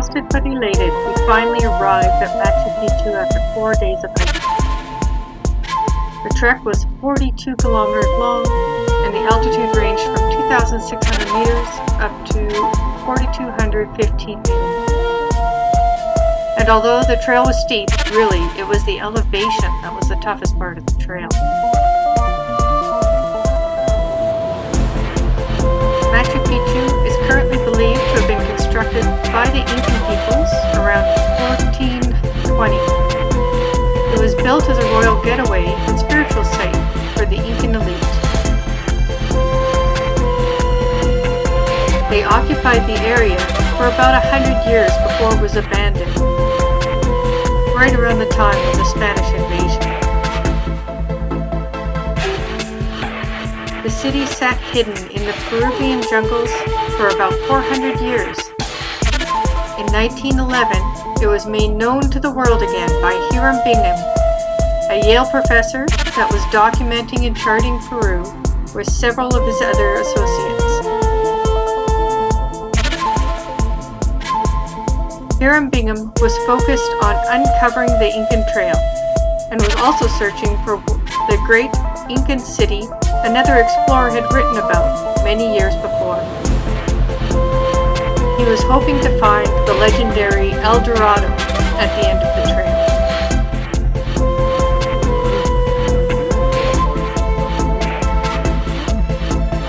Exhausted but elated, we finally arrived at Machu Picchu after 4 days of hiking. The trek was 42 kilometers long, and the altitude ranged from 2,600 meters up to 4,215 meters. And although the trail was steep, really, it was the elevation that was the toughest part of the trail. Machu Picchu is currently believed to have been constructed by the Incan peoples around 1420. It was built as a royal getaway and spiritual site for the Incan elite. They occupied the area for about 100 years before it was abandoned, right around the time of the Spanish invasion. The city sat hidden in the Peruvian jungles for about 400 years. In 1911, it was made known to the world again by Hiram Bingham, a Yale professor that was documenting and charting Peru with several of his other associates. Hiram Bingham was focused on uncovering the Incan Trail and was also searching for the great Incan city another explorer had written about many years before. He was hoping to find the legendary El Dorado at the end of the trail.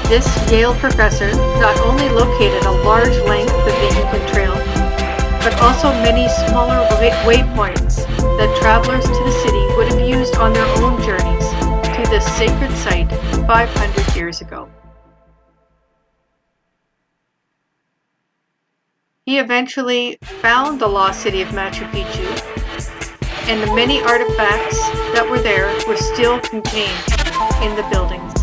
This Yale professor not only located a large length of the Incan Trail, but also many smaller waypoints that travelers to the city would have used on their own journeys to this sacred site 500 years ago. He eventually found the lost city of Machu Picchu, and the many artifacts that were there were still contained in the buildings.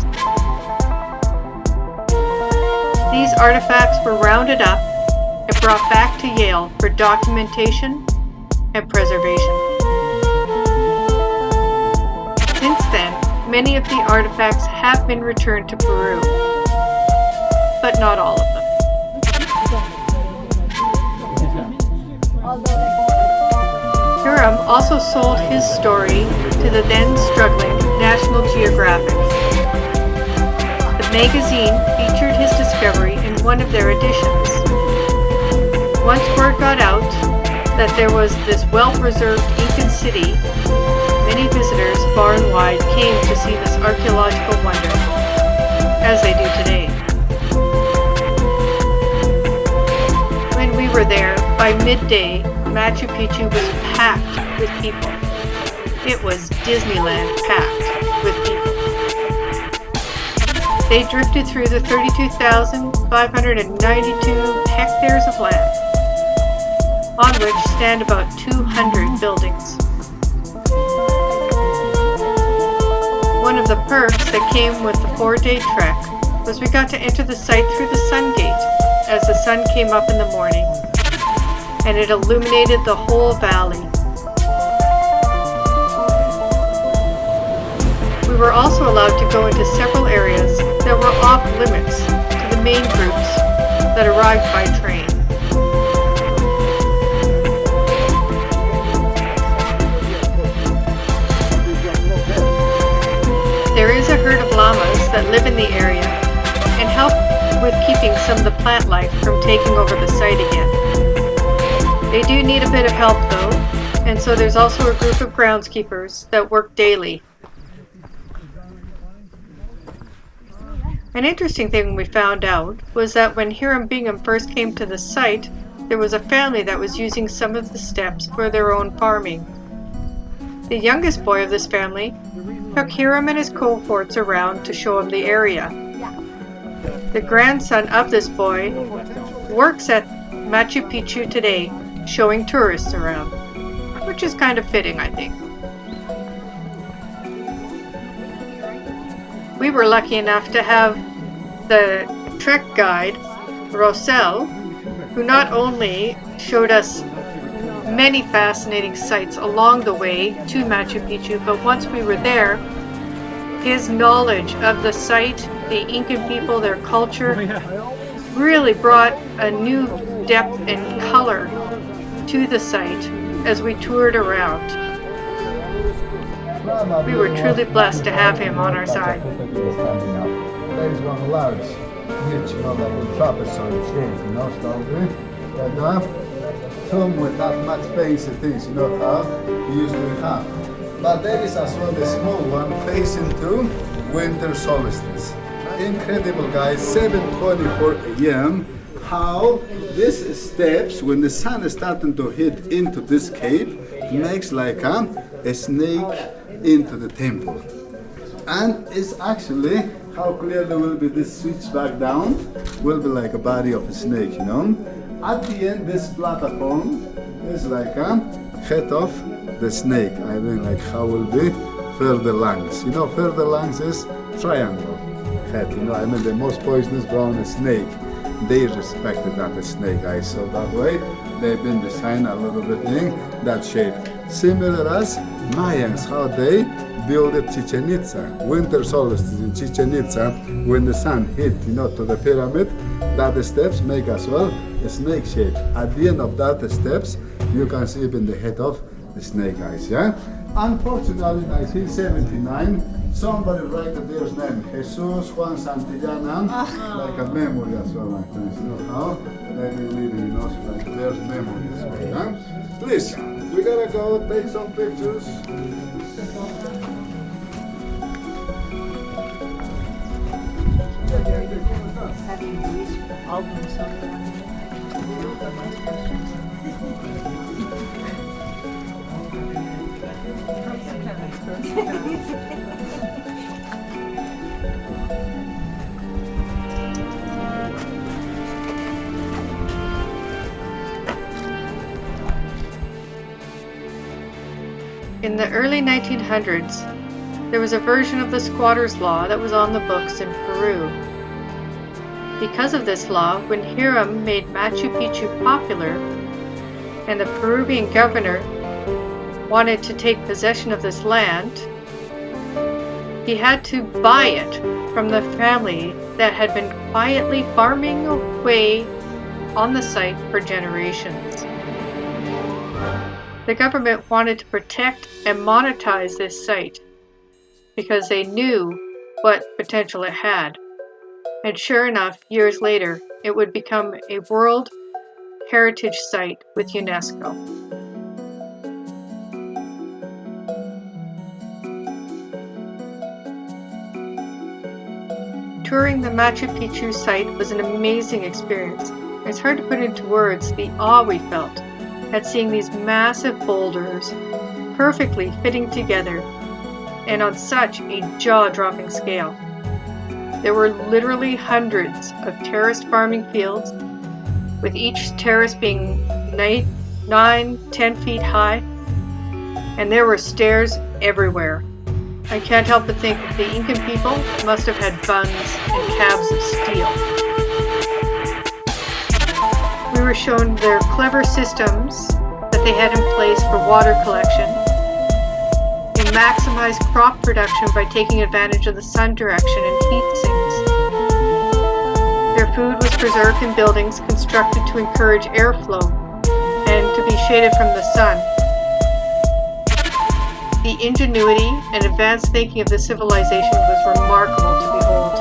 These artifacts were rounded up and brought back to Yale for documentation and preservation. Since then, many of the artifacts have been returned to Peru, but not all of them. Hiram also sold his story to the then struggling National Geographic. The magazine featured his discovery in one of their editions. Once word got out that there was this well-preserved Incan city, many visitors far and wide came to see this archaeological wonder, as they do today. When we were there, by midday, Machu Picchu was packed with people. It was Disneyland packed with people. They drifted through the 32,592 hectares of land, on which stand about 200 buildings. One of the perks that came with the 4-day trek was we got to enter the site through the sun gate as the sun came up in the morning, and it illuminated the whole valley. We were also allowed to go into several areas that were off limits to the main groups that arrived by train. There is a herd of llamas that live in the area and help with keeping some of the plant life from taking over the site again. They do need a bit of help though, and so there's also a group of groundskeepers that work daily. An interesting thing we found out was that when Hiram Bingham first came to the site, there was a family that was using some of the steps for their own farming. The youngest boy of this family took Hiram and his cohorts around to show him the area. The grandson of this boy works at Machu Picchu today, showing tourists around, which is kind of fitting, I think. We were lucky enough to have the trek guide, Rosel, who not only showed us many fascinating sights along the way to Machu Picchu, but once we were there, his knowledge of the site, the Incan people, their culture, really brought a new depth and color to the site as we toured around. We were truly blessed to have him on our side. There is one large, huge, like a trapezoid shape, standing. And tomb with not much basic things, how we usually have. But there is as well a small one facing to winter solstice. Incredible, guys, 7:24 a.m. How these steps, when the sun is starting to hit into this cave, makes like a snake into the temple. And it's actually how clearly will be this switch back down, will be like a body of a snake, At the end, this platform is like a head of the snake. I mean, like how will be further lungs. Further lungs is triangle head, I mean the most poisonous brown snake. They respected that snake eyes, so that way they've been designed a little bit in that shape. Similar as Mayans, how they built Chichen Itza, winter solstice in Chichen Itza, when the sun hit, to the pyramid, that steps make as well a snake shape. At the end of that steps, you can see even the head of the snake eyes, yeah? Unfortunately, in 1979, somebody write their name, Jesus Juan Santillana, like a memory as well, like this, how they will leave, like their memory as well, yeah? Please, we gotta go take some pictures. In the early 1900s, there was a version of the squatter's law that was on the books in Peru. Because of this law, when Hiram made Machu Picchu popular, and the Peruvian governor wanted to take possession of this land, he had to buy it from the family that had been quietly farming away on the site for generations. The government wanted to protect and monetize this site because they knew what potential it had. And sure enough, years later, it would become a World Heritage Site with UNESCO. Touring the Machu Picchu site was an amazing experience. It's hard to put into words the awe we felt at seeing these massive boulders perfectly fitting together and on such a jaw-dropping scale. There were literally hundreds of terraced farming fields, with each terrace being 9-10 feet high, and there were stairs everywhere. I can't help but think that the Incan people must have had buns and calves of steel. We were shown their clever systems that they had in place for water collection. They maximized crop production by taking advantage of the sun direction and heat sinks. Their food was preserved in buildings constructed to encourage airflow and to be shaded from the sun. The ingenuity and advanced thinking of the civilization was remarkable to behold.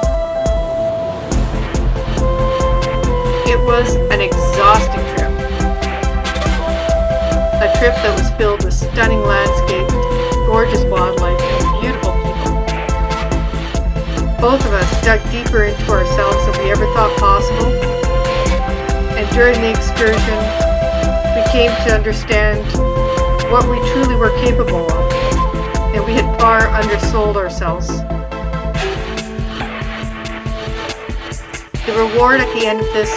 It was an exhausting trip. A trip that was filled with stunning landscapes, gorgeous wildlife, and beautiful people. Both of us dug deeper into ourselves than we ever thought possible, and during the excursion, we came to understand what we truly were capable of, and we had far undersold ourselves. The reward at the end of this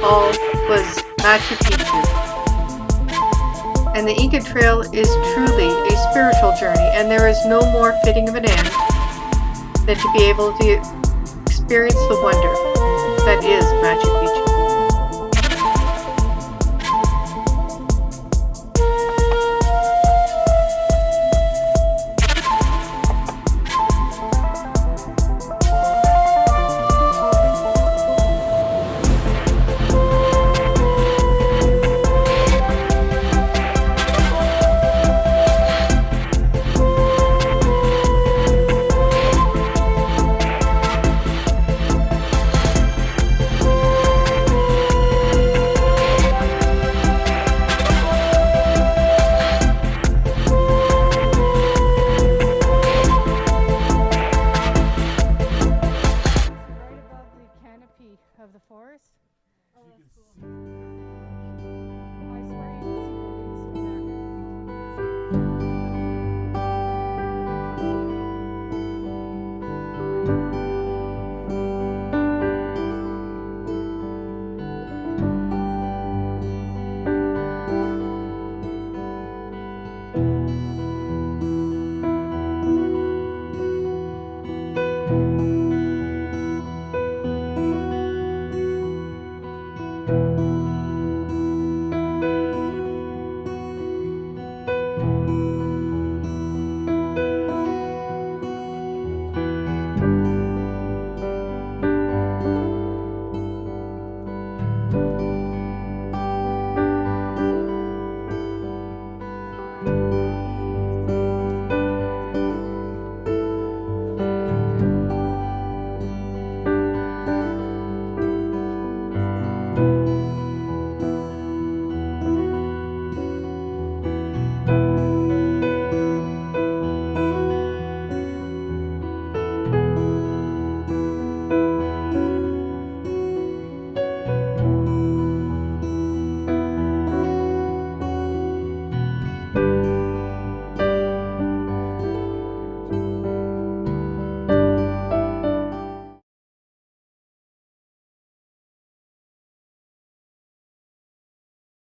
all was Machu Picchu. And the Inca Trail is truly a spiritual journey, and there is no more fitting of an end than to be able to experience the wonder that is Machu Picchu. the canopy of the forest. So you can see. I swear you can